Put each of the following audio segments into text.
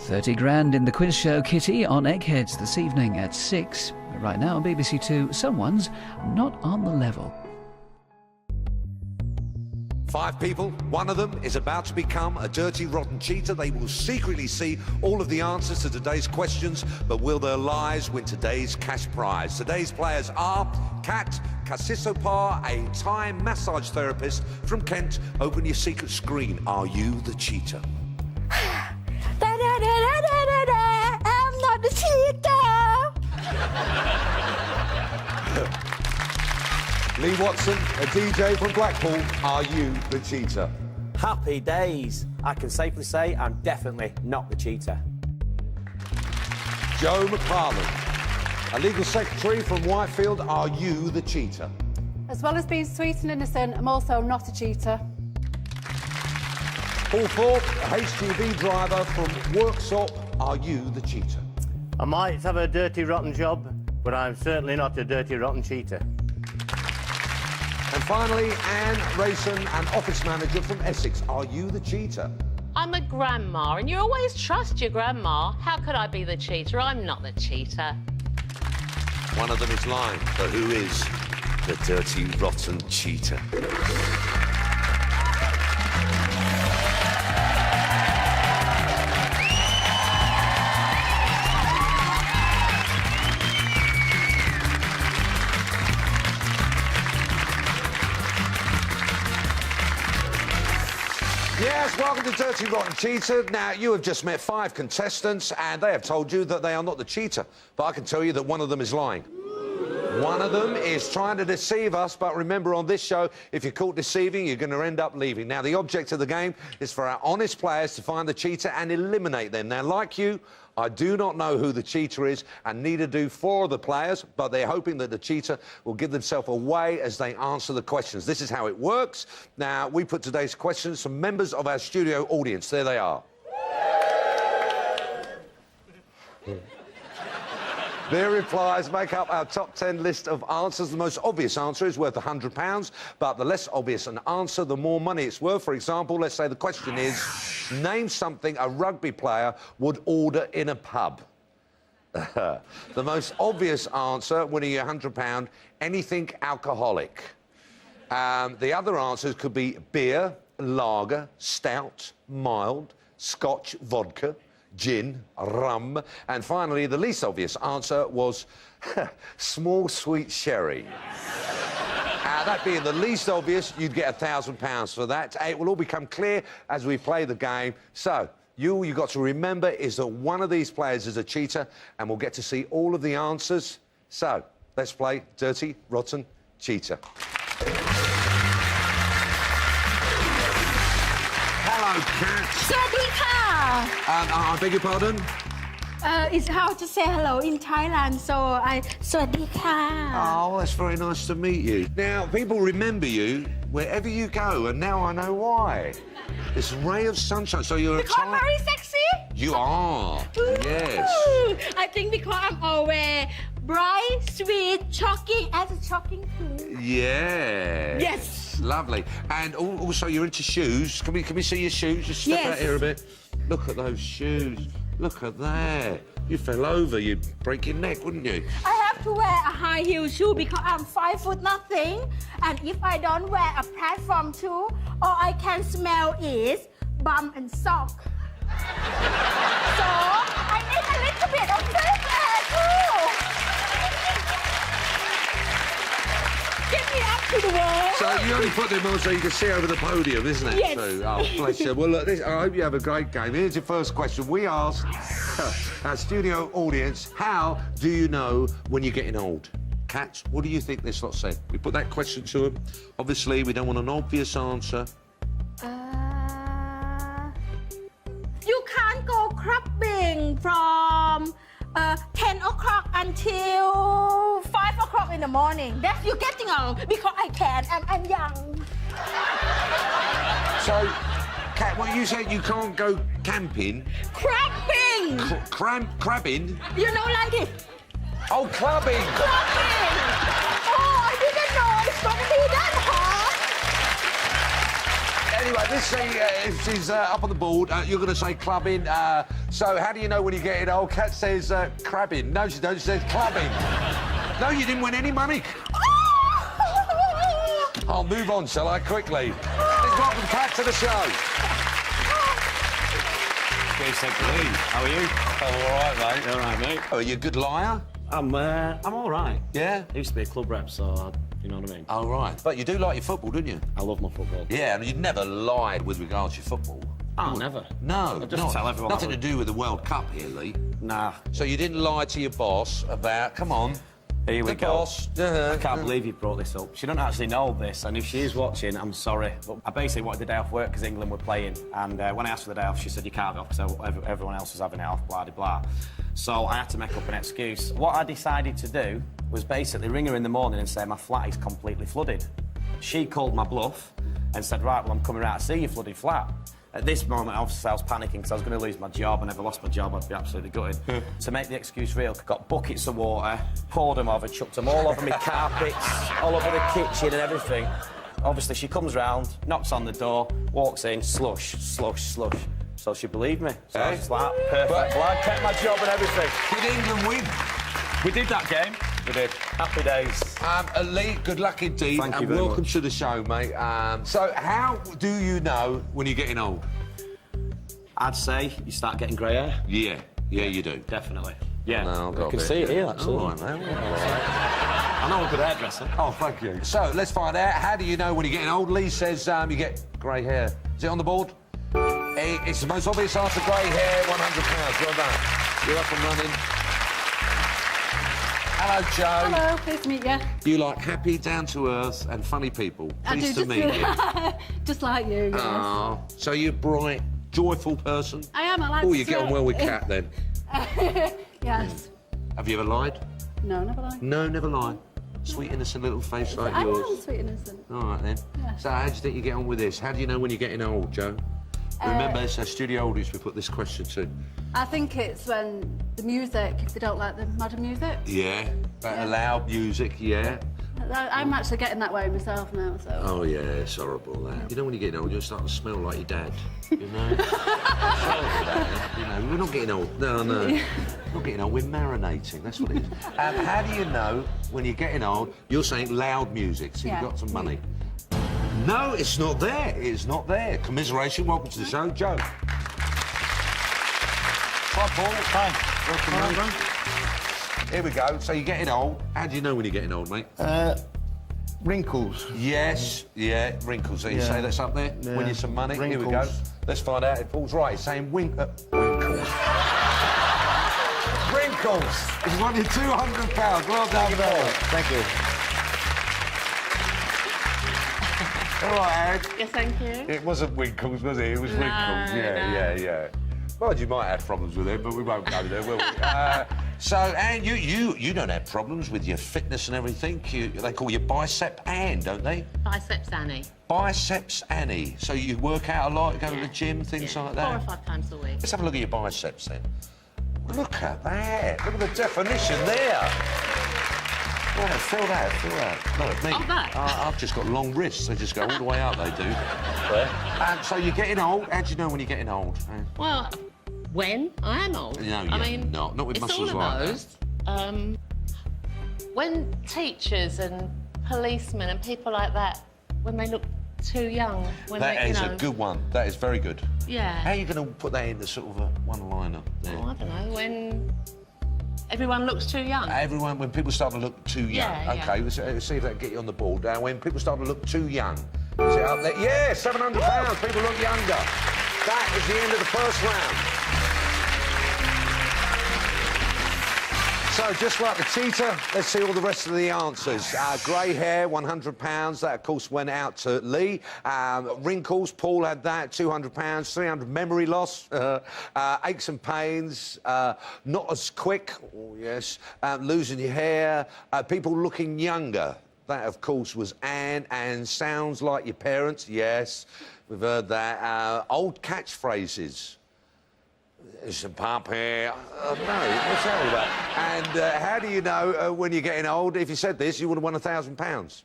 30 grand in the quiz show Kitty on Eggheads this evening at 6. Right now on BBC Two, someone's not on the level. 5 people, one of them is about to become a dirty, rotten cheater. They will secretly see all of the answers to today's questions, but will their lies win today's cash prize? Today's players are Kat Kasisopar, a Thai massage therapist from Kent. Open your secret screen. Are you the cheater? I'm not the cheater. Lee Watson, a DJ from Blackpool. Are you the cheater? Happy days. I can safely say I'm definitely not the cheater. Joe McFarlane, a legal secretary from Whitefield. Are you the cheater? As well as being sweet and innocent, I'm also not a cheater. Paul Thorpe, a HGV driver from Worksop. Are you the cheater? I might have a dirty, rotten job, but I'm certainly not a dirty, rotten cheater. And finally, Anne Rayson, an office manager from Essex. Are you the cheater? I'm a grandma, and you always trust your grandma. How could I be the cheater? I'm not the cheater. One of them is lying, but who is the dirty, rotten cheater? Yes, welcome to Dirty Rotten Cheater. Now, you have just met 5 contestants, and they have told you that they are not the cheater. But I can tell you that one of them is lying. One of them is trying to deceive us, but remember, on this show, if you're caught deceiving, you're going to end up leaving. Now, the object of the game is for our honest players to find the cheater and eliminate them. Now, like you, I do not know who the cheater is, and neither do 4 of the players, but they're hoping that the cheater will give themselves away as they answer the questions. This is how it works. Now, we put today's questions to members of our studio audience. There they are. Their replies make up our top 10 list of answers. The most obvious answer is worth £100, but the less obvious an answer, the more money it's worth. For example, let's say the question is, name something a rugby player would order in a pub. The most obvious answer, winning you £100, anything alcoholic. The other answers could be beer, lager, stout, mild, scotch, vodka, gin, rum, and finally, the least obvious answer was small sweet sherry. That being the least obvious, you'd get £1,000 for that. It will all become clear as we play the game. So, all you've got to remember is that one of these players is a cheater, and we'll get to see all of the answers. So, let's play Dirty, Rotten Cheater. Hello, Kat. สวัสดีค่ะ I beg your pardon? It's how to say hello in Thailand, soสวัสดีค่ะ Oh, that's very nice to meet you. Now, people remember you wherever you go, and now I know why. This ray of sunshine, so you're Because a very sexy. You are, yes. I think because I'm always bright, sweet, shocking as a shocking queen. Yeah. Yes. Lovely. And also, you're into shoes. Can we see your shoes? Just step out here a bit. Look at those shoes. Look at that. You fell over, you'd break your neck, wouldn't you? I have to wear a high heel shoe because I'm 5 foot nothing. And if I don't wear a platform shoe, all I can smell is bum and sock. So I need a little bit of fresh air too. Get me up to the wall. So you only put them on so you can see over the podium, isn't it? Yes. So, oh, bless you. Well, look, I hope you have a great game. Here's your first question. We asked our studio audience, how do you know when you're getting old? Kat, what do you think this lot said? We put that question to them. Obviously, we don't want an obvious answer. You can't go clubbing from 10 o'clock until 5 o'clock in the morning. That's you getting old because I can. I'm young. So, Kat, what you said, you can't go camping? Crabbing! Crabbing? You know like this? Oh, clubbing! Clubbing! Oh, I didn't know it's gonna be that hard. Anyway, let's see if she's up on the board. You're going to say clubbing. So how do you know when you're getting old? Kat says crabbing. No, she don't. She says clubbing. No, you didn't win any money. I'll move on, shall I, quickly? Let's welcome Kat to the show. How are you? Oh, all right, mate. All right, mate. Oh, are you a good liar? I'm all right. Yeah? I used to be a club rep, so you know what I mean. Oh, right. But you do like your football, don't you? I love my football. Yeah, and you'd never lied with regards to your football. Oh, never. No, I just tell everyone. nothing to do with the World Cup here, Lee. Nah. So you didn't lie to your boss about, come on, Here we the go. boss. I can't believe you brought this up. She doesn't actually know this, and if she is watching, I'm sorry. But I basically wanted the day off work because England were playing, and when I asked for the day off, she said you can't have it off because everyone else was having it off, blah, blah, blah. So I had to make up an excuse. What I decided to do was basically ring her in the morning and say my flat is completely flooded. She called my bluff and said, right, well, I'm coming out to see your flooded flat. At this moment, obviously, I was panicking because I was going to lose my job, and if I lost my job, I'd be absolutely gutted. To make the excuse real, got buckets of water, poured them over, chucked them all over my carpets, all over the kitchen and everything. Obviously, she comes round, knocks on the door, walks in, slush, slush, slush. So she believed me. So I was like, perfect. Well, I kept my job and everything. Did England win? We did that game. We did. Happy days. Lee, good luck indeed. Thank you and very welcome much. to the show, mate. So how do you know when you're getting old? I'd say you start getting grey hair. Yeah, you do. Definitely. Yeah. No, I've got I can a bit. see it here, actually. All right, mate. All right. I know a good hairdresser. Oh, thank you. So let's find out. How do you know when you're getting old? Lee says you get grey hair. Is it on the board? It's the most obvious answer. Grey hair, £100. Well done. You're up and running. Hello, Joe. Hello, pleased to meet you. You like happy, down-to-earth and funny people. I Pleased do, to meet you. just like you, yes. Oh, so you're a bright, joyful person? I am, I like Oh, to you get on well with Kat then. Yes. Have you ever lied? No, never lied. No, never lied. Sweet, innocent little face like I yours. am sweet innocent. All right, then. Yeah. So how do you think you get on with this? How do you know when you're getting old, Joe? Remember, it's our studio audience we put this question to. I think it's when the music, if they don't like the modern music. Yeah, better loud music, yeah. I'm actually getting that way myself now, so. Oh, yeah, it's horrible, that. You know, when you're getting old, you're starting to smell like your dad, you know? You know, we're not getting old. No. We're not getting old, we're marinating, that's what it is. How do you know when you're getting old? You're saying loud music, so Yeah. you've got some money. No, it's not there. It's not there. Commiseration, welcome to the show, Joe. Hi, Paul. Hi. Welcome, mate. Here we go. So you're getting old. How do you know when you're getting old, mate? Wrinkles. Yes, yeah, wrinkles. So you Yeah. say that's up there? Yeah. Win you some money. Here we go. Wrinkles. Let's find out if Paul's right. He's saying wrinkles. Wrinkles. He's won you £200. Well done, Paul. Thank you. All right, Aaron. Yes, thank you. It wasn't Winkles, was it? It was No, Winkles. Yeah, no. yeah. Well, you might have problems with it, but we won't go there, will we? So, Anne, you don't have problems with your fitness and everything. They call you Bicep Anne, don't they? Biceps Annie. Biceps Annie. So you work out a lot, go to Yeah. the gym, things Yeah. like 4 or that? 5 times a week. Let's have a look at your biceps then. Look at that. Look at the definition there. Yeah, feel that. Not me. Oh, that? I've just got long wrists. They just go all the way up, they do. So you're getting old. How do you know when you're getting old? Well, when I am old. No, I you're mean, not. Not with it's muscles all like of that. those. When teachers and policemen and people like that, when they look too young, when That they, is you know, a good one. That is very good. How are Yeah. you going to put that into sort of a one-liner? there? Oh, I don't know. When everyone looks too young. Everyone, when people start to look too young. Yeah, yeah. Okay, let's see if that can get you on the board. When people start to look too young. Is it up there? Yeah, £700. People look younger. That is the end of the first round. So, just like the cheetah, let's see all the rest of the answers. Grey hair, £100. That, of course, went out to Lee. Wrinkles, Paul had that, £200. 300 memory loss. Aches and pains. Not as quick. Oh, yes. Losing your hair. People looking younger. That, of course, was Anne. And sounds like your parents. Yes, we've heard that. Old catchphrases. It's a puppy. No, what's that all about? And how do you know when you're getting old? If you said this, you would have won £1,000.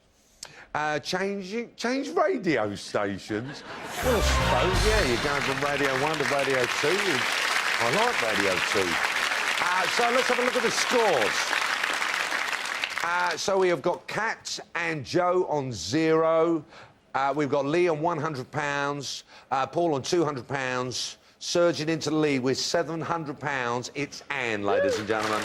change radio stations? Well, I suppose, yeah, you're going from Radio 1 to Radio 2. I like Radio 2. So let's have a look at the scores. So we have got Kat and Joe on 0. We've got Lee on £100, Paul on £200. Surging into the lead with £700, it's Anne, ladies and gentlemen.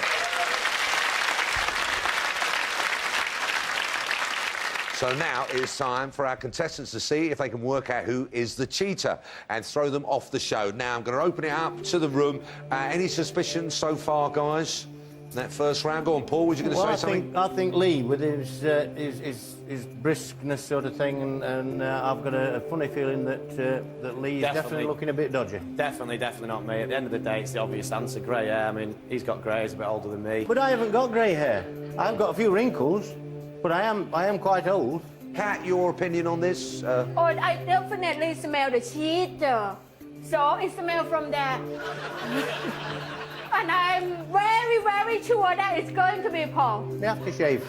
So now it's time for our contestants to see if they can work out who is the cheater and throw them off the show. Now, I'm going to open it up to the room. Any suspicions so far, guys? In that first round? Go on, Paul, was you going to say something? I think Lee, with his briskness sort of thing, and I've got a funny feeling that Lee is definitely looking a bit dodgy. Definitely not me. At the end of the day, it's the obvious answer, grey hair. I mean, he's got grey, he's a bit older than me. But I haven't got grey hair. I've got a few wrinkles, but I am quite old. Kat, your opinion on this? Oh, I definitely smell the cheater. So it smells from there. And I'm very, very sure that it's going to be Paul. The aftershave.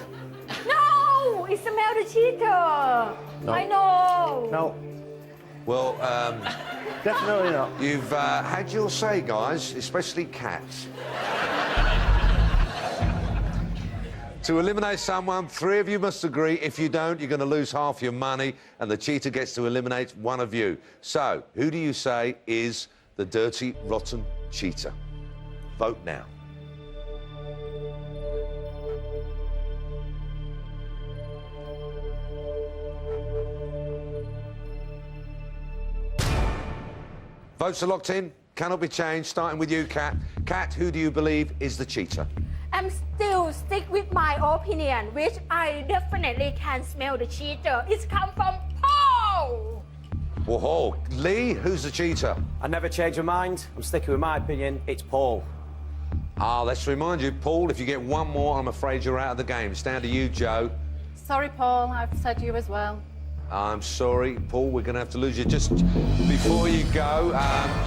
No! It smells the cheater. No. I know. No, Well, definitely not. you've had your say, guys, especially Kat. To eliminate someone, 3 of you must agree. If you don't, you're going to lose half your money, and the cheater gets to eliminate one of you. So, who do you say is the dirty, rotten cheater? Vote now. Votes are locked in, cannot be changed. Starting with you, Kat. Kat, who do you believe is the cheater? I'm still stick with my opinion, which I definitely can smell the cheater. It's come from Paul. Whoa, Lee, who's the cheater? I never change my mind. I'm sticking with my opinion. It's Paul. Let's remind you, Paul, if you get one more, I'm afraid you're out of the game. It's down to you, Joe. Sorry, Paul, I've said you as well. I'm sorry, Paul, we're going to have to lose you. Just before you go,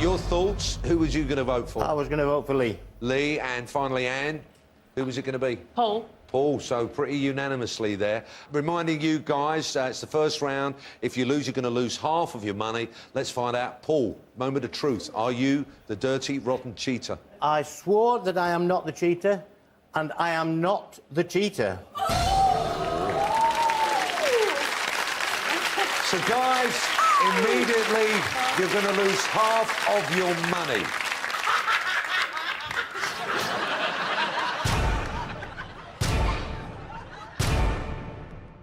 your thoughts, who was you going to vote for? I was going to vote for Lee. Lee, and finally Anne. Who was it going to be? Paul. Paul, so pretty unanimously there. Reminding you guys, it's the first round. If you lose, you're going to lose half of your money. Let's find out. Paul, moment of truth. Are you the dirty, rotten cheater? I swore that I am not the cheater, and I am not the cheater. So, guys, immediately you're going to lose half of your money.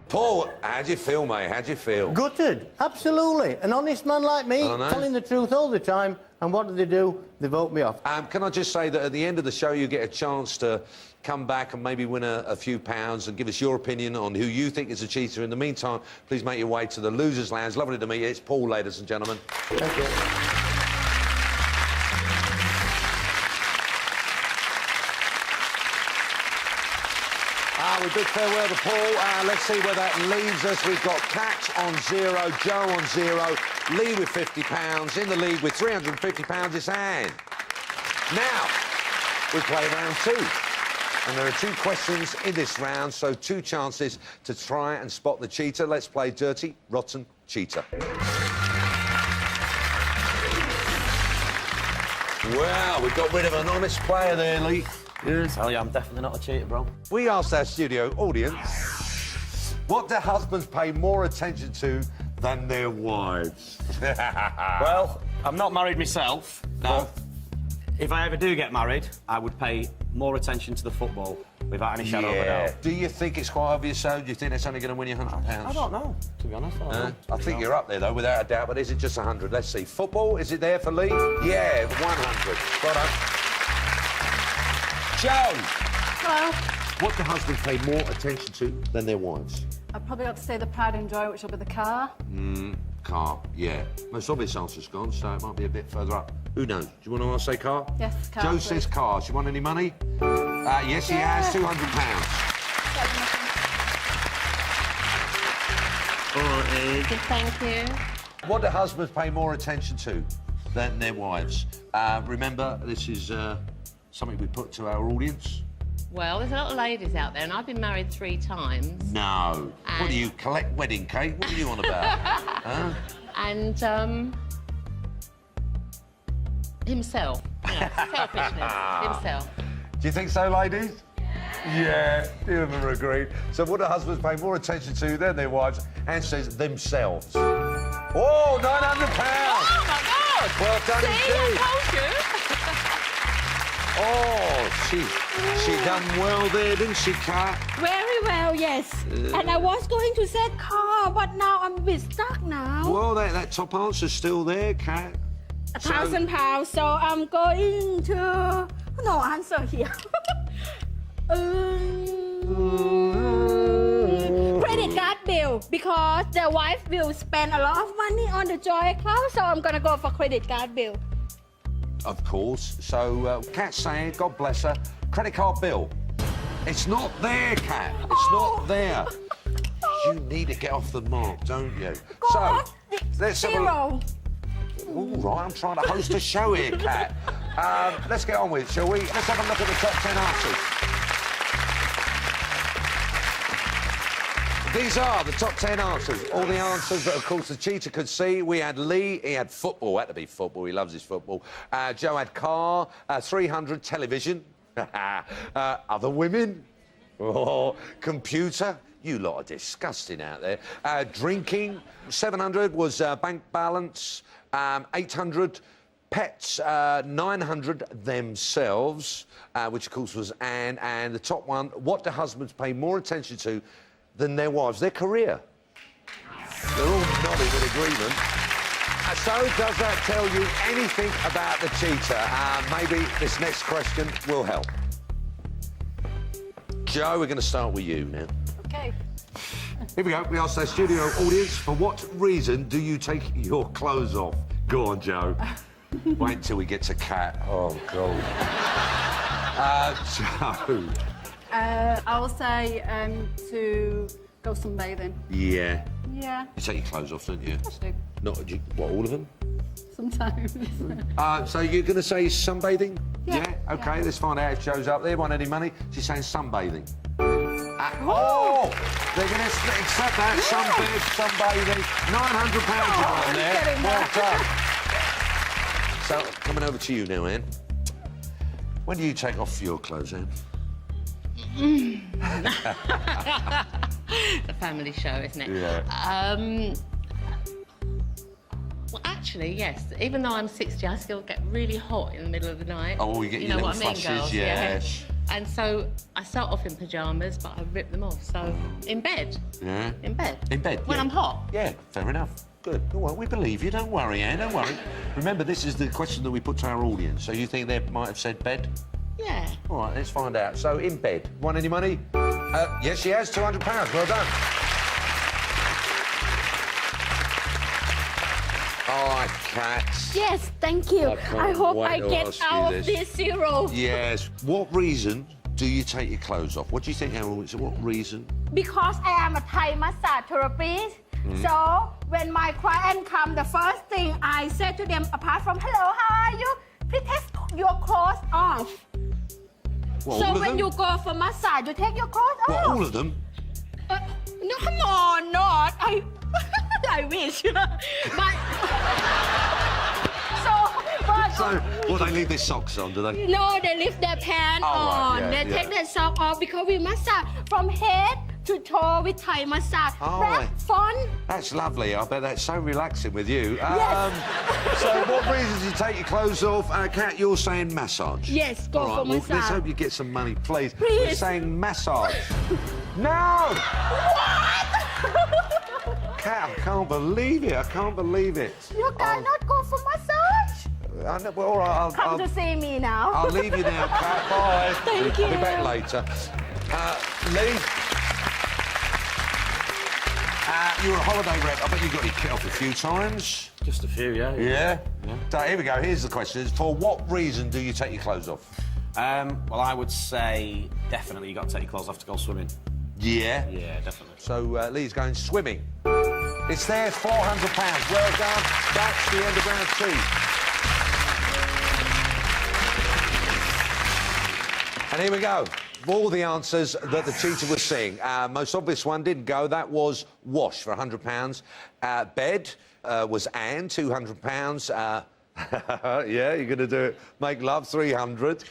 Paul, how do you feel, mate? How do you feel? Gutted, absolutely. An honest man like me, I know. telling the truth all the time, and what do? They vote me off. Can I just say that at the end of the show you get a chance to come back and maybe win a few pounds and give us your opinion on who you think is a cheater. In the meantime, please make your way to the Losers Lounge. Lovely to meet you. It's Paul, ladies and gentlemen. Thank you. We bid farewell to Paul. Let's see where that leaves us. We've got Kat on 0, Joe on 0, Lee with £50. In the lead with £350, it's Anne. Now, we play round 2. And there are 2 questions in this round, so 2 chances to try and spot the cheater. Let's play Dirty, Rotten Cheater. Well, we got rid of an honest player there, Lee. I tell you, I'm definitely not a cheater, bro. We asked our studio audience, what do husbands pay more attention to than their wives? Well, I'm not married myself. No. If I ever do get married, I would pay more attention to the football, without any shadow of a doubt. Do you think it's quite obvious, so? Do you think it's only going to win you £100? I don't know, to be honest. I think you're up there, though, without a doubt, but is it just 100? Let's see. Football, is it there for Lee? Yeah, 100. Well done. Joe! Hello. What do husbands pay more attention to than their wives? I've probably got to say the pride and joy, which will be the car. Car, yeah. Most obvious answer's gone, so it might be a bit further up. Who knows? Do you want to say car? Yes, car. Joe please. says car. Do you want any money? Yes, he has. £200. Thank you. What do husbands pay more attention to than their wives? Remember, this is something we put to our audience. Well, there's a lot of ladies out there, and I've been married 3 times. No. What do you collect wedding cake? What are you on about? Huh? And, himself. You know, selfishness. Himself. Do you think so, ladies? Yeah, few of them agree. So what do husbands pay more attention to than their wives? Anne says themselves. Oh, £900! Oh, my God! Well done See, indeed. I told you. Oh, she done well there, didn't she, Kat? Very well, yes. And I was going to say car, but now I'm a bit stuck now. Well, that top answer's still there, Kat. £1,000. So I'm going to no answer here. Credit card bill, because the wife will spend a lot of money on the joy account, so I'm gonna go for credit card bill. Of course. So, Kat's saying, God bless her, credit card bill. It's not there, Kat. It's not there. You need to get off the mark, don't you? God, let's have a look. zero. All right, I'm trying to host a show here, Kat. Let's get on with it, shall we? Let's have a look at the top 10 answers. These are the top 10 answers. All the answers that, of course, the cheater could see. We had Lee, he had football. Had to be football, he loves his football. Joe had car, 300, television. Other women. Oh, computer. You lot are disgusting out there. Drinking. 700 was bank balance. 800 pets. 900 themselves, which, of course, was Anne. And the top one, what do husbands pay more attention to than their wives? Their career. They're all nodding in agreement. So, does that tell you anything about the cheater? Maybe this next question will help. Joe, we're going to start with you now. Okay. Here we go. We asked our studio audience, for what reason do you take your clothes off? Go on, Joe. Wait until we get to Kat. Oh, God. Joe. I'll say to go sunbathing. Yeah. Yeah, You take your clothes off, don't you? I do. Not, what, all of them? Sometimes. So you're going to say sunbathing? Yeah. OK, Yeah. let's find out if Joe's up there. Want any money? She's saying sunbathing. Oh! They're going to accept that. Sunbathing. £900 on there. getting Well that. done. So, coming over to you now, Anne. When do you take off your clothes, Anne? The family show, isn't it? Yeah. Well, actually, yes. Even though I'm 60, I still get really hot in the middle of the night. Oh, you get your know little what I mean, flushes, girls? yeah. And so I start off in pyjamas, but I rip them off. So in bed. Yeah. In bed. In bed, When yeah. I'm hot. Yeah, fair enough. Good. All right, we believe you. Don't worry, Anne, don't worry. Remember, this is the question that we put to our audience. So you think they might have said bed? Yeah. All right, let's find out. So, in bed. Want any money? Yes, she has. £200. Well done. All right, Kat. Yes, thank you. I can't I hope wait I to get ask you out this. of this zero. Yes. What reason do you take your clothes off? What do you think, Harold? What reason? Because I am a Thai massage therapist. So when my client come, the first thing I say to them, apart from hello, how are you? Please take your clothes off. What, So all of when them? you go for massage, you take your clothes off. What, all of them? No, come on, not. I wish. So, well, they leave their socks on, do they? No, they leave their pants Oh, right, on. yeah, They yeah. take their sock off because we massage from head to toe with Thai massage. Oh, That's right. fun. That's lovely. I bet that's so relaxing with you. Yes. So, what reasons do you take your clothes off? Kat, you're saying massage. Yes, go All right, for well, let's massage. hope you get some money, please. Please. We're saying massage. No! Kat, I can't believe it. I can't believe it. You cannot go for massage. I know, well, all right, Come to see me now. I'll leave you now, Kat. Bye. Thank I'll be you. back later. Lee? You're a holiday rep. I bet you got your kit off a few times. Just a few, yeah. Yeah? So here we go. Here's the question. For what reason do you take your clothes off? Well, I would say definitely you got to take your clothes off to go swimming. Yeah? Yeah, definitely. So Lee's going swimming. It's there, £400. Well done. That's the end of round 2. And here we go. of all the answers that the cheater was seeing. Most obvious one didn't go. That was wash for £100. Bed was Anne, £200. Yeah, you're going to do it. Make love, 300.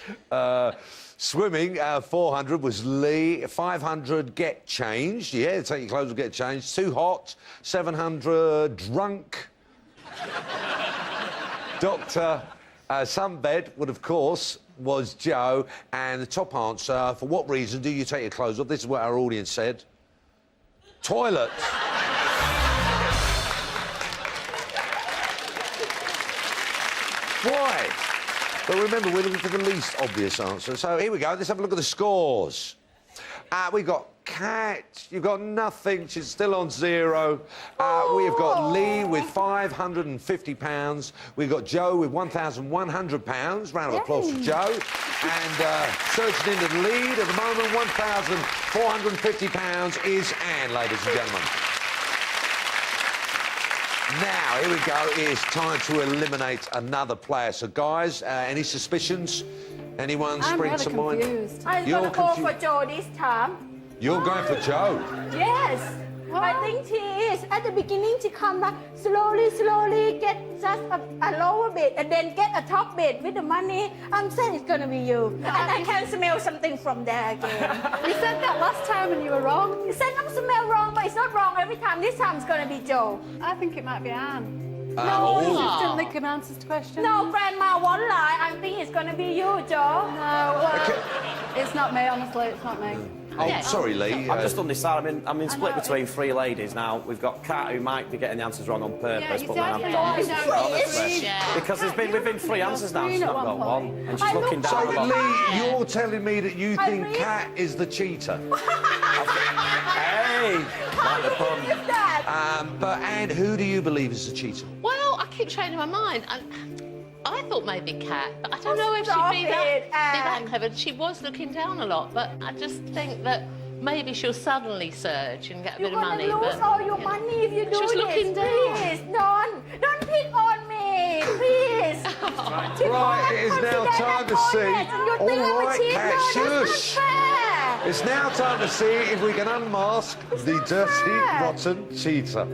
Swimming, 400 was Lee. 500, get changed. Yeah, take your clothes and get changed. Too hot, 700. Drunk. Doctor, sunbed would, of course, was Joe. And the top answer, for what reason do you take your clothes off? This is what our audience said. Toilet. Why? But remember, we're looking for the least obvious answer. So here we go. Let's have a look at the scores. We've got Kat. You've got nothing. She's still on 0. We've got Lee with £550. We've got Joe with £1,100. Round of applause for Joe. And surging into the lead at the moment, £1,450 is Anne, ladies and gentlemen. Now, here we go. It's time to eliminate another player. So, guys, any suspicions? Anyone spring to mind? Confused. I'm gonna go for Joe this time. You're going for Joe? Yes. I think she is. At the beginning, she come back slowly, get just a lower bit, and then get a top bit with the money. I'm saying it's gonna be you. And I can smell something from there again. You said that last time and you were wrong. You said I smell wrong, but it's not wrong every time. This time it's gonna be Joe. I think it might be Anne. No. Consistently give answers to questions. No, Grandma won't lie. I think it's gonna be you, Joe. No, well, it's not me, honestly, it's not me. Oh, sorry, Lee. I'm just undecided. I'm in split between 3 ladies now. We've got Kat, who might be getting the answers wrong on purpose, you but said then you I'm don't honestly. Yeah. Because we've been 3 answers now, she's not got one. And she's looking So, down a lot. Lee, you're telling me that you think really- Kat is the cheater? Hey! Like the pun. Who's that? But, Anne, who do you believe is the cheater? Well, I keep changing my mind. I thought maybe Kat, but I don't know if Stop she'd be it, that Anne. clever. She was looking down a lot, but I just think that maybe she'll suddenly surge and get a You're bit of gonna money. lose but, all your you know. money if you do Just this. looking down. Please, don't pick on me, please. Right, it is now time to see. All right, Kat, shush. It's now time to see if we can unmask the dirty, rotten cheater.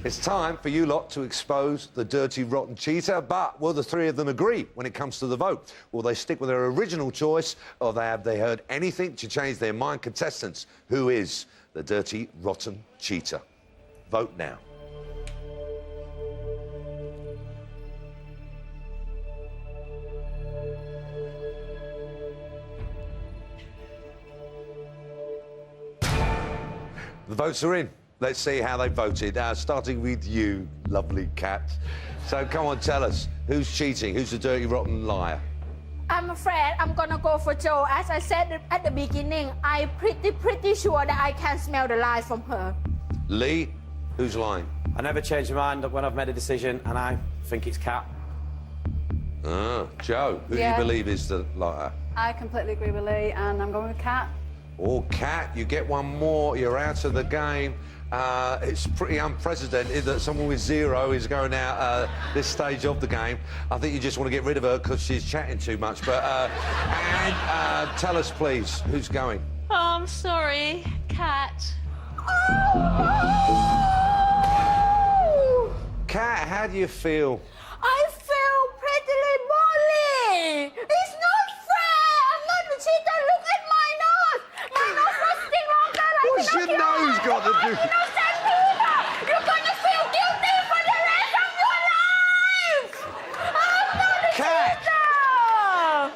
It's time for you lot to expose the dirty, rotten cheater, but will the 3 of them agree when it comes to the vote? Will they stick with their original choice, or have they heard anything to change their mind? Contestants, who is the dirty, rotten cheater? Vote now. The votes are in. Let's see how they voted. Starting with you, lovely Kat. So come on, tell us, who's cheating? Who's the dirty, rotten liar? I'm afraid I'm gonna go for Joe. As I said at the beginning, I'm pretty sure that I can smell the lies from her. Lee, who's lying? I never change my mind when I've made a decision, and I think it's Kat. Joe, who do you Yeah. believe is the liar? I completely agree with Lee, and I'm going with Kat. Oh, Kat, you get one more, you're out of the game. It's pretty unprecedented that someone with 0 is going out this stage of the game. I think you just want to get rid of her because she's chatting too much. But, and tell us, please, who's going? Oh, I'm sorry, Kat. Kat, how do you feel? I feel pretty bully. It's not fair. I'm not the cheater. Look at my nose. My nose was sitting longer like What's your nose got to do? innocent people. You're gonna feel guilty for the rest of your life. I'm not the Kat. cheater.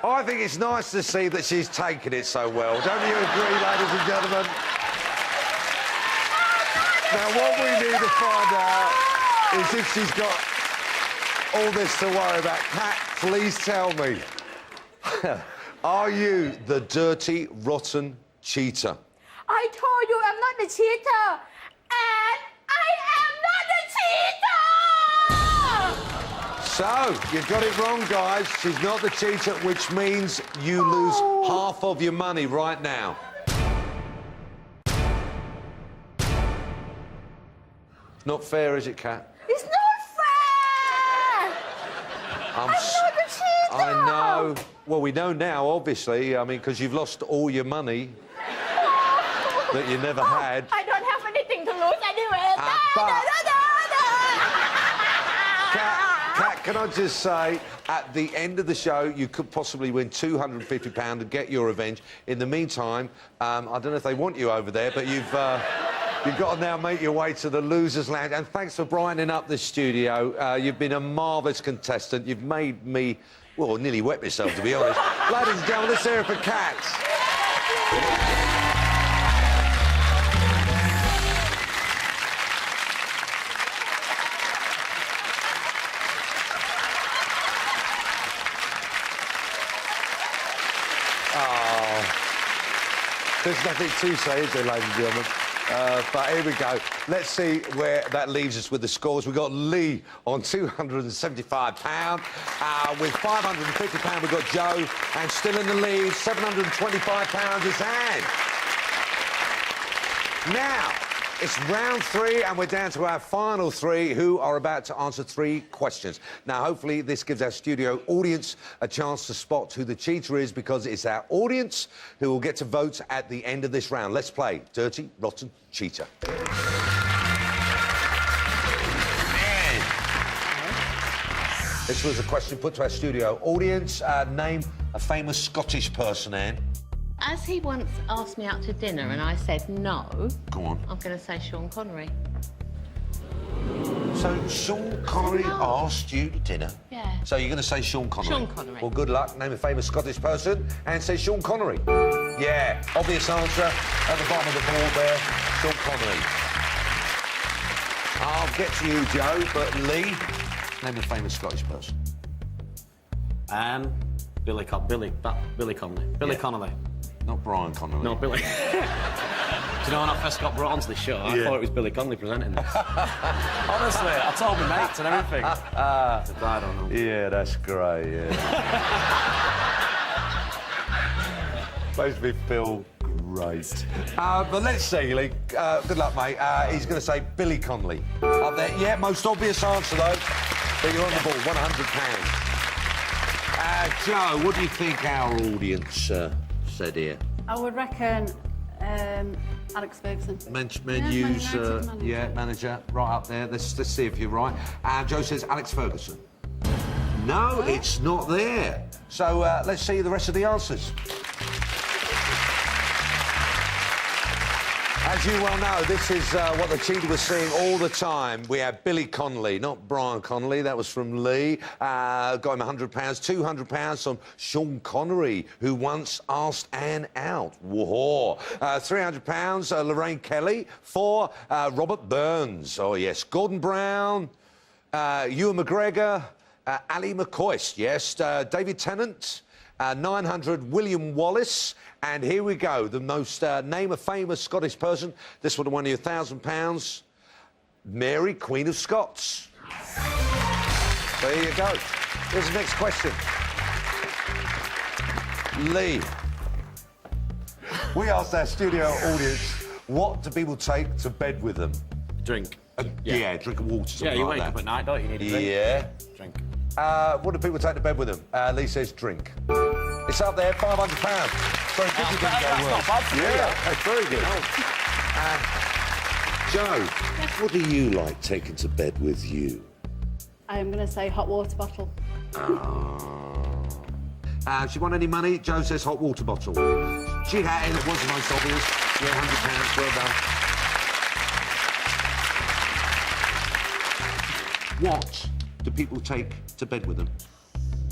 I think it's nice to see that she's taken it so well. Don't you agree, ladies and gentlemen? Now, what we need to find out is if she's got all this to worry about. Kat, please tell me, are you the dirty, rotten cheater? I told you I'm not the cheater. And I am not the cheater. So, you've got it wrong, guys. She's not the cheater, which means you lose half of your money right now. Not fair, is it, Kat? It's not fair. I'm I'm not the cheater. I know. Well, we know now, obviously. I mean, because you've lost all your money that you never had. I don't have anything to lose anyway. Kat, can I just say, at the end of the show, you could possibly win £250 and get your revenge. In the meantime, I don't know if they want you over there, but you've got to now make your way to the Losers' Lounge. And thanks for brightening up the studio. You've been a marvellous contestant. You've made me, well, nearly wet myself, to be honest. Ladies and gentlemen, let's hear it for Kat. There's nothing to say, is there, ladies and gentlemen? But here we go. Let's see where that leaves us with the scores. We've got Lee on £275. With £550, we've got Joe. And still in the lead, £725 is Anne. Now, it's round 3, and we're down to our final 3, who are about to answer 3 questions. Now, hopefully, this gives our studio audience a chance to spot who the cheater is, because it's our audience who will get to vote at the end of this round. Let's play Dirty, Rotten Cheater. This was a question put to our studio audience. Name a famous Scottish person, Anne. As he once asked me out to dinner and I said no... Go on. I'm going to say Sean Connery. So Sean Connery asked you to dinner? Yeah. So you're going to say Sean Connery? Sean Connery. Well, good luck. Name a famous Scottish person and say Sean Connery. Yeah, obvious answer at the bottom of the board there, Sean Connery. I'll get to you, Joe, but Lee, name a famous Scottish person. Billy Connolly. Billy Connolly. Not Brian Connolly. No, Billy. Do you know when I first got brought onto the show, I thought it was Billy Connolly presenting this. Honestly, I told my mates and everything. I don't know. Yeah, that's great, yeah. Makes me feel great. But let's see, Lee. Good luck, mate. He's going to say Billy Connolly. Up there. Yeah, most obvious answer, though. But you're on the ball, £100. Joe, what do you think our audience said here? I would reckon Alex Ferguson. Manager, right up there. Let's see if you're right. Joe says Alex Ferguson. No, it's not there. So let's see the rest of the answers. As you well know, this is what the cheater was seeing all the time. We had Billy Connolly, not Brian Connolly. That was from Lee. Got him £100. £200 from Sean Connery, who once asked Anne out. Whoa. £300, Lorraine Kelly. For Robert Burns. Oh, yes. Gordon Brown. Ewan McGregor. Ali McCoist. Yes. David Tennant. 900, William Wallace. And here we go, the most name a famous Scottish person. This would have won you £1,000. Mary, Queen of Scots. There you go. Here's the next question. Lee. We asked our studio audience, what do people take to bed with them? Drink. Yeah, drink of water, something you like wake that. up at night, don't you? You need a drink. Yeah. Drink. What do people take to bed with them? Lee says drink. It's up there, £500. Very good you didn't go That's well. not bad for me. Yeah, that's very good. Joe, what do you like taking to bed with you? I am going to say hot water bottle. She won any money? Joe says hot water bottle. She had it, was the most obvious. Yeah, £100, well done. What do people take to bed with them?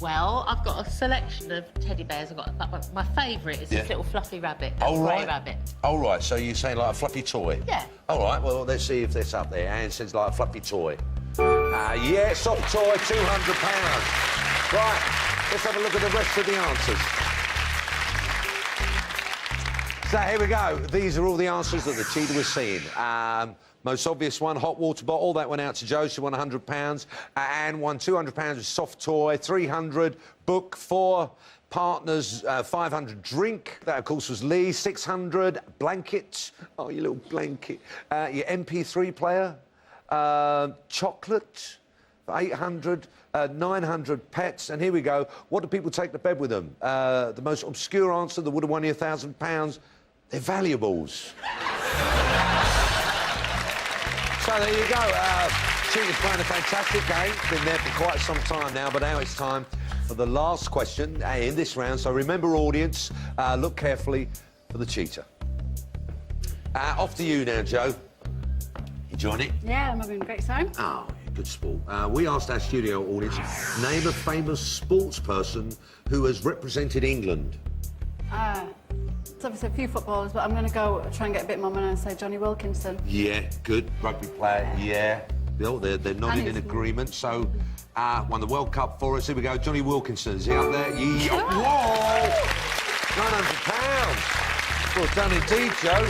Well, I've got a selection of teddy bears. But my favourite is this little fluffy rabbit. A grey rabbit. Oh, right, so you're saying like a fluffy toy? Yeah. All right, well, let's see if that's up there. Anne says like a fluffy toy. Yeah, soft toy, £200. Right, let's have a look at the rest of the answers. So here we go. These are all the answers that the cheater was seeing. Most obvious one, hot water bottle. That went out to Joe. She won £100. Anne won £200 with soft toy, 300 book, 4 partners, 500 drink. That, of course, was Lee. 600 blanket. Oh, your little blanket. Your MP3 player. Chocolate. 800, 900 pets. And here we go. What do people take to bed with them? The most obscure answer that would have won you £1,000. They're valuables. So there you go. Cheetah's playing a fantastic game. Been there for quite some time now, but now it's time for the last question in this round. So remember, audience, look carefully for the cheetah. Off to you now, Joe. You join it? Yeah, I'm having a great time. Oh, good sport. We asked our studio audience, name a famous sports person who has represented England. It's obviously a few footballers, but I'm going to go try and get a bit more money and say Johnny Wilkinson. Yeah, good. Rugby player, yeah. Bill, they're nodding in agreement. So, won the World Cup for us. Here we go. Johnny Wilkinson, is he up there? Yeah. Whoa! £900. Well done indeed, Joe.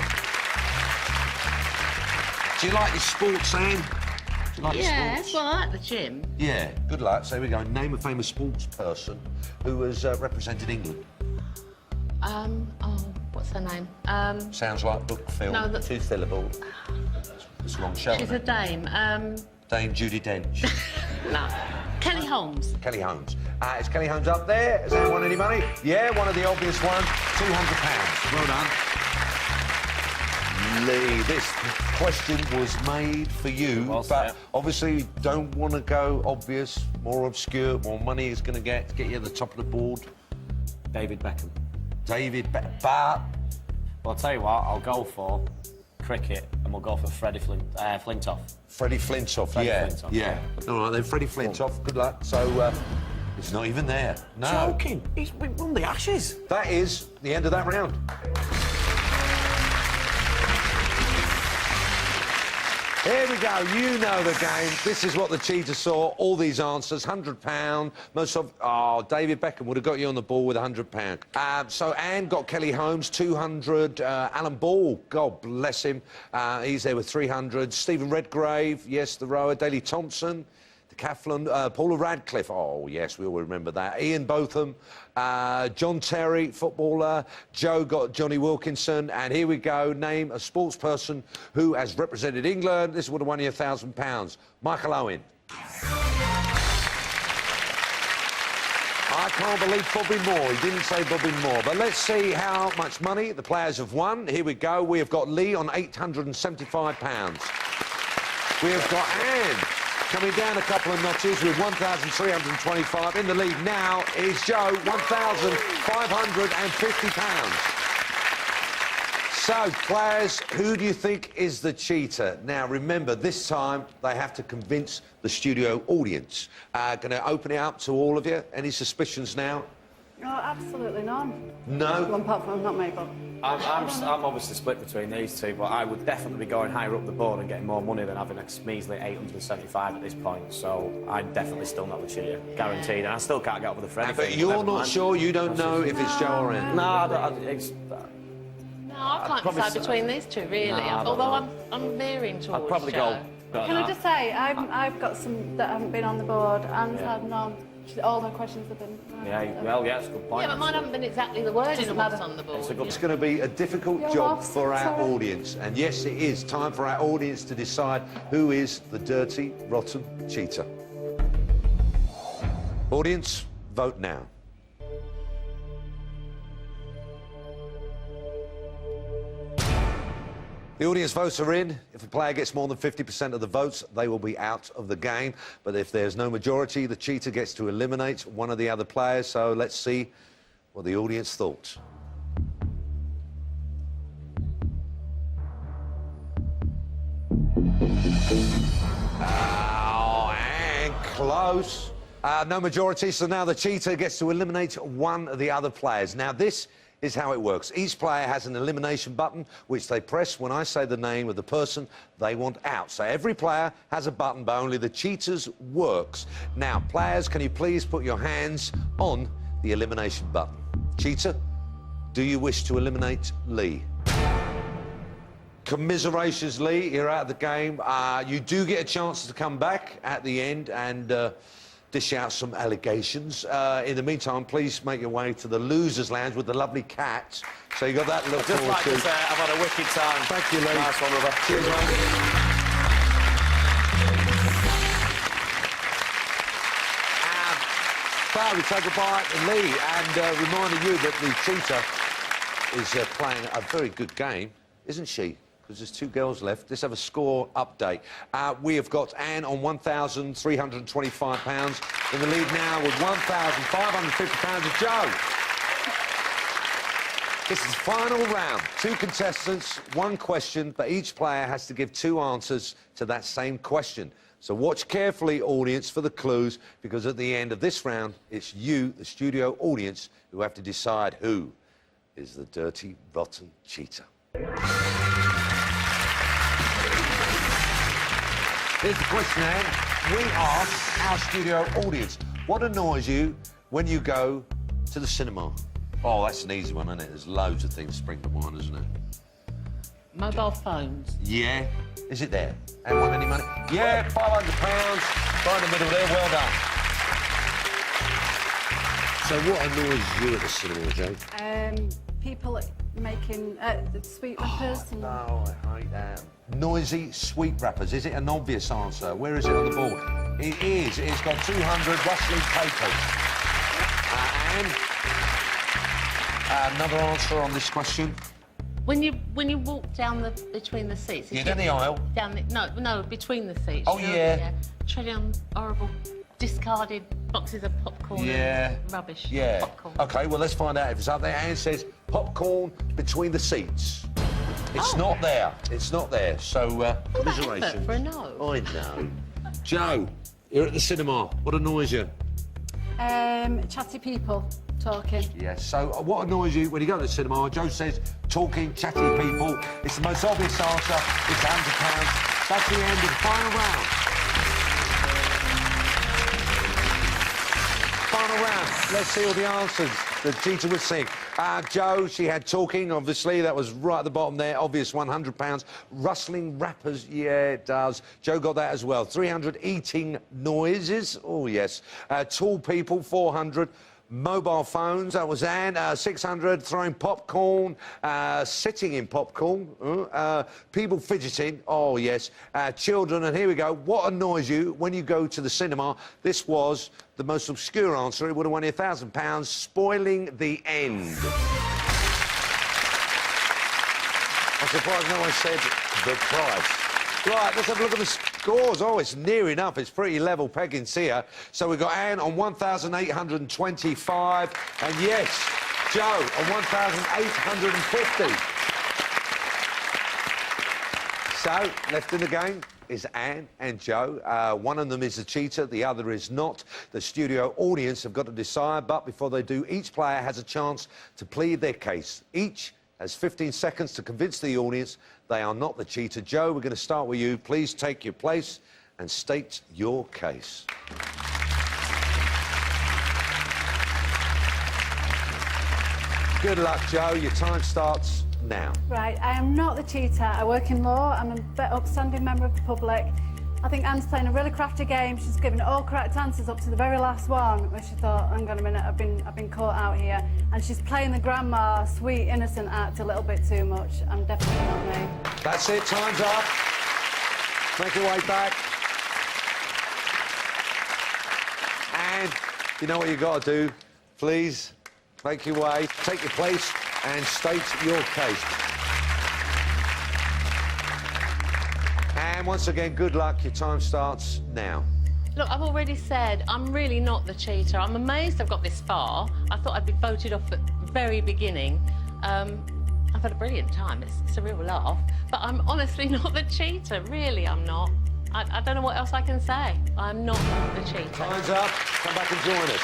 Do you like your sports, Sam? Do you like your sports? Well, I like the gym. Yeah, good luck. So here we go. Name a famous sports person who has represented England. What's her name? Sounds like book film. No, Two syllable. It's the wrong show. She's a dame. Dame Judi Dench. No. Kelly Holmes. Kelly Holmes. Is Kelly Holmes up there? Has anyone won any money? Yeah, one of the obvious ones. £200. Well done. Lee, this question was made for you, but obviously you don't want to go obvious, more obscure, more money is going to get you at the top of the board. David Beckham. David Beckham. Well, I'll tell you what, I'll go for cricket and we'll go for Freddie Flintoff. Freddie Flintoff, Freddie yeah. Flintoff, Yeah. All right, then, Freddie Flintoff, good luck. So, it's not even there. No. Joking. We won the Ashes. That is the end of that round. Here we go, you know the game. This is what the cheetah saw, all these answers, £100. Most of... Oh, David Beckham would have got you on the ball with £100. So Anne got Kelly Holmes, 200. Alan Ball, God bless him, he's there with 300. Stephen Redgrave, yes, the rower. Daley Thompson, decathlon. Paula Radcliffe, oh, yes, we all remember that. Ian Botham, John Terry, footballer. Joe got Johnny Wilkinson. And here we go, name a sports person who has represented England. This would have won you £1,000. Michael Owen. I can't believe Bobby Moore. He didn't say Bobby Moore. But let's see how much money the players have won. Here we go. We have got Lee on £875. We have got Anne coming down a couple of notches with 1,325. In the lead now is Joe, £1,550. So, players, who do you think is the cheater? Now, remember, this time they have to convince the studio audience. Going to open it up to all of you. Any suspicions now? No, absolutely none. No? One apart from not me, but... I'm obviously split between these two, but I would definitely be going higher up the board and getting more money than having a measly 875 at this point. So I'd definitely still not the cheater, guaranteed. And I still can't get over the Freddie But thing. you're not sure? You don't know if it's Joe or Anne? No, I can't decide between these two, really. Although I'm veering towards I'd probably Joe. go. Can I just say, I've got some that haven't been on the board and had none. All the questions have been... Yeah, well, yeah, it's a good point. Yeah, but mine haven't been exactly the wording of what's on the board. It's going to be a difficult job for our audience. And yes, it is time for our audience to decide who is the dirty, rotten cheater. Audience, vote now. The audience votes are in. If a player gets more than 50% of the votes, they will be out of the game. But if there's no majority, the cheater gets to eliminate one of the other players. So let's see what the audience thought. Oh, and close. No majority, so now the cheater gets to eliminate one of the other players. Now, this is how it works. Each player has an elimination button, which they press when I say the name of the person they want out. So every player has a button, but only the cheater's works. Now, players, can you please put your hands on the elimination button? Cheater, do you wish to eliminate Lee? Commiserations, Lee, you're out of the game. You do get a chance to come back at the end and dish out some allegations. In the meantime, please make your way to the losers' lounge with the lovely cat. So you got that to look Just forward like to. to say, I've had a wicked time. Thank you, Lee. Nice one, brother. Cheers, mate. play, we say goodbye to Lee and reminding you that the cheater is playing a very good game, isn't she? Because there's 2 girls left. Let's have a score update. We have got Anne on £1,325 in the lead now with £1,550 of Joe. This is the final round. 2 contestants, 1 question, but each player has to give 2 answers to that same question. So watch carefully, audience, for the clues, because at the end of this round, it's you, the studio audience, who have to decide who is the dirty, rotten cheater. Here's the question, Anne. We ask our studio audience, what annoys you when you go to the cinema? Oh, that's an easy one, isn't it? There's loads of things spring to mind, isn't it? Mobile phones. Yeah. Is it there? And want any money? Yeah, £500. Right in the middle there, well done. So what annoys you at the cinema, Joe? People making sweet wrappers. Oh, no, I hate that. Noisy sweet wrappers. Is it an obvious answer? Where is it on the board? It is. It's got 200 rustling papers. And another answer on this question. When you walk down between the seats. Yeah, down the aisle. No, between the seats. Oh, yeah. Treading on horrible, discarded boxes of popcorn. Yeah. And rubbish. Yeah. Popcorn. OK, well, let's find out if it's up there. Anne says popcorn between the seats. It's not there. It's not there. So, commiserations. For a no. I know. Joe, you're at the cinema. What annoys you? Chatty people talking. Yes. So, what annoys you when you go to the cinema? Joe says talking, chatty people. It's the most obvious answer. It's £100. That's the end of the final round. Final round. Let's see all the answers the cheater would sing. Joe, she had talking, obviously. That was right at the bottom there. Obvious £100. Rustling wrappers, yeah, it does. Joe got that as well. 300 eating noises. Oh, yes. Tall people, 400. Mobile phones, that was Anne. 600, throwing popcorn, sitting in popcorn. People fidgeting, oh, yes. Children, and here we go. What annoys you when you go to the cinema? This was the most obscure answer. It would have won you £1,000. Spoiling the end. I'm surprised no one said the price. Right, let's have a look at the scores. Oh, it's near enough. It's pretty level peggings here. So we've got Anne on 1,825. And yes, Joe on 1,850. So, left in the game is Anne and Joe. One of them is a cheater, the other is not. The studio audience have got to decide, but before they do, each player has a chance to plead their case. Each has 15 seconds to convince the audience they are not the cheater. Joe, we're going to start with you. Please take your place and state your case. Good luck, Joe. Your time starts now. Right, I am not the cheater. I work in law. I'm an upstanding member of the public. I think Anne's playing a really crafty game. She's given all correct answers up to the very last one, where she thought, hang on a minute, I've been caught out here. And she's playing the grandma, sweet, innocent act a little bit too much. I'm definitely not me. That's it, time's up. Make your way back. And you know what you've got to do. Please, make your way, take your place and state your case. And once again, good luck. Your time starts now. Look, I've already said I'm really not the cheater. I'm amazed I've got this far. I thought I'd be voted off at the very beginning. I've had a brilliant time. It's a real laugh. But I'm honestly not the cheater. Really, I'm not. I don't know what else I can say. I'm not the cheater. Time's up. Come back and join us.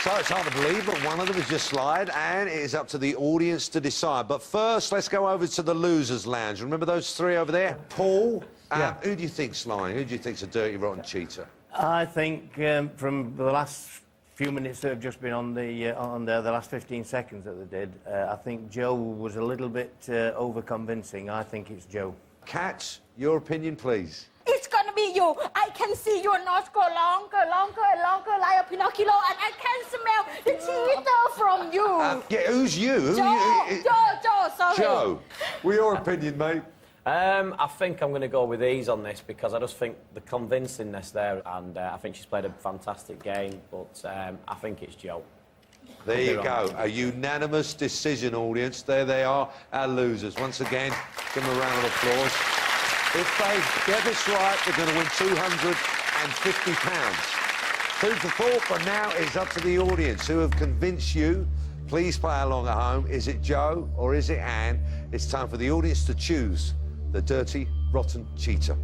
So it's hard to believe, but one of them has just slid, and it is up to the audience to decide. But first, let's go over to the losers' lounge. Remember those three over there? Paul, who do you think's lying? Who do you think's a dirty, rotten cheater? I think from the last few minutes that have just been on the last 15 seconds that they did, I think Joe was a little bit over-convincing. I think it's Joe. Kat, your opinion, please. It's gonna be you. I can see your nose go longer and longer like a Pinocchio, and I can smell the cheater from you. Yeah, who's you? Joe, sorry. Joe, what's your opinion, mate? I think I'm going to go with ease on this because I just think the convincingness there, and I think she's played a fantastic game, but I think it's Jo. There you go, a unanimous decision, audience. There they are, our losers. Once again, give them a round of applause. If they get this right, they're going to win £250. Food for thought, but now it's up to the audience who have convinced you. Please play along at home. Is it Jo or is it Anne? It's time for the audience to choose the dirty, rotten cheater.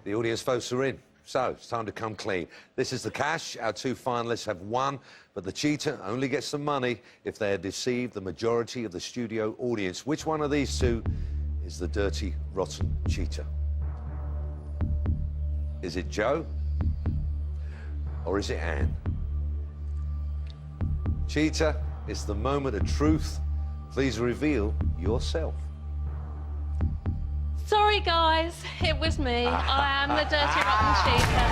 The audience votes are in, so it's time to come clean. This is the cash. Our two finalists have won, but the cheater only gets the money if they have deceived the majority of the studio audience. Which one of these two is the dirty, rotten cheater? Is it Jo or is it Anne? Cheater, it's the moment of truth. Please reveal yourself. Sorry, guys, it was me. I am the dirty, rotten cheater.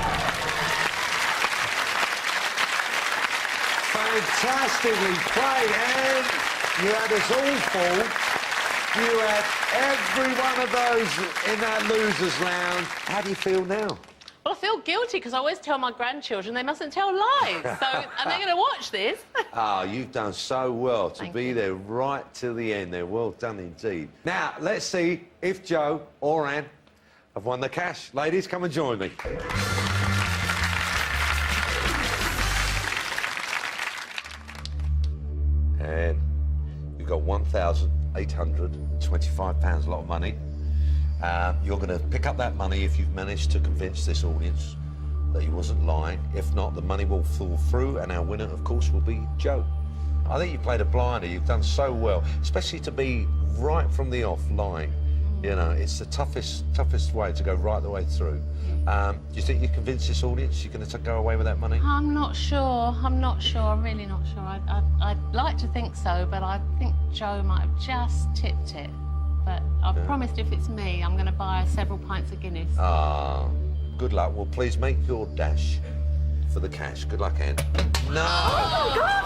Fantastically played, Anne. You had us all fooled. You had every one of those in that losers' lounge. How do you feel now? Well, I feel guilty because I always tell my grandchildren they mustn't tell lies. So, and they're going to watch this. Ah, you've done so well to Thank be you. there right till the end there. Well done indeed. Now, let's see if Jo or Anne have won the cash. Ladies, come and join me. And you've got £1,825, a lot of money. You're going to pick up that money if you've managed to convince this audience that he wasn't lying. If not, the money will fall through, and our winner, of course, will be Jo. I think you played a blinder. You've done so well, especially to be right from the off lying. You know, it's the toughest way to go right the way through. Do you think you convinced this audience you're going to go away with that money? I'm not sure. I'm really not sure. I'd like to think so, but I think Jo might have just tipped it. But I've promised if it's me, I'm going to buy her several pints of Guinness. Ah, good luck. Well, please make your dash for the cash. Good luck, Anne. No! Oh, God!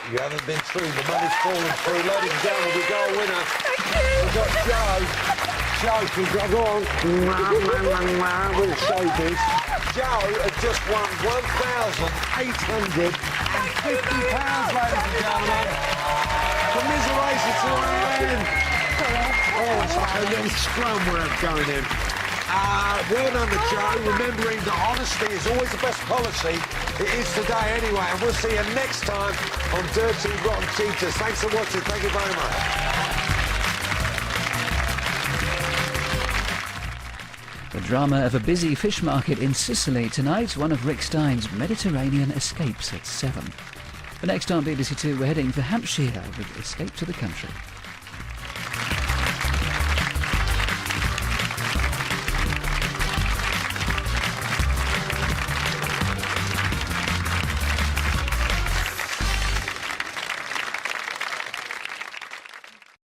You haven't been through. The money's fallen through. Ladies and gentlemen, we've got a winner. We've got Jo. Jo, go on. With the showbiz. Jo has just won £1,850, ladies and gentlemen. Commiserations to Anne. Oh, it's like a little scrum we're going in. Well done to Jo, remembering that honesty is always the best policy. It is today anyway, and we'll see you next time on Dirty Rotten Cheaters. Thanks for watching. Thank you very much. The drama of a busy fish market in Sicily tonight, one of Rick Stein's Mediterranean escapes at 7. But next on BBC Two, we're heading for Hampshire with Escape to the Country.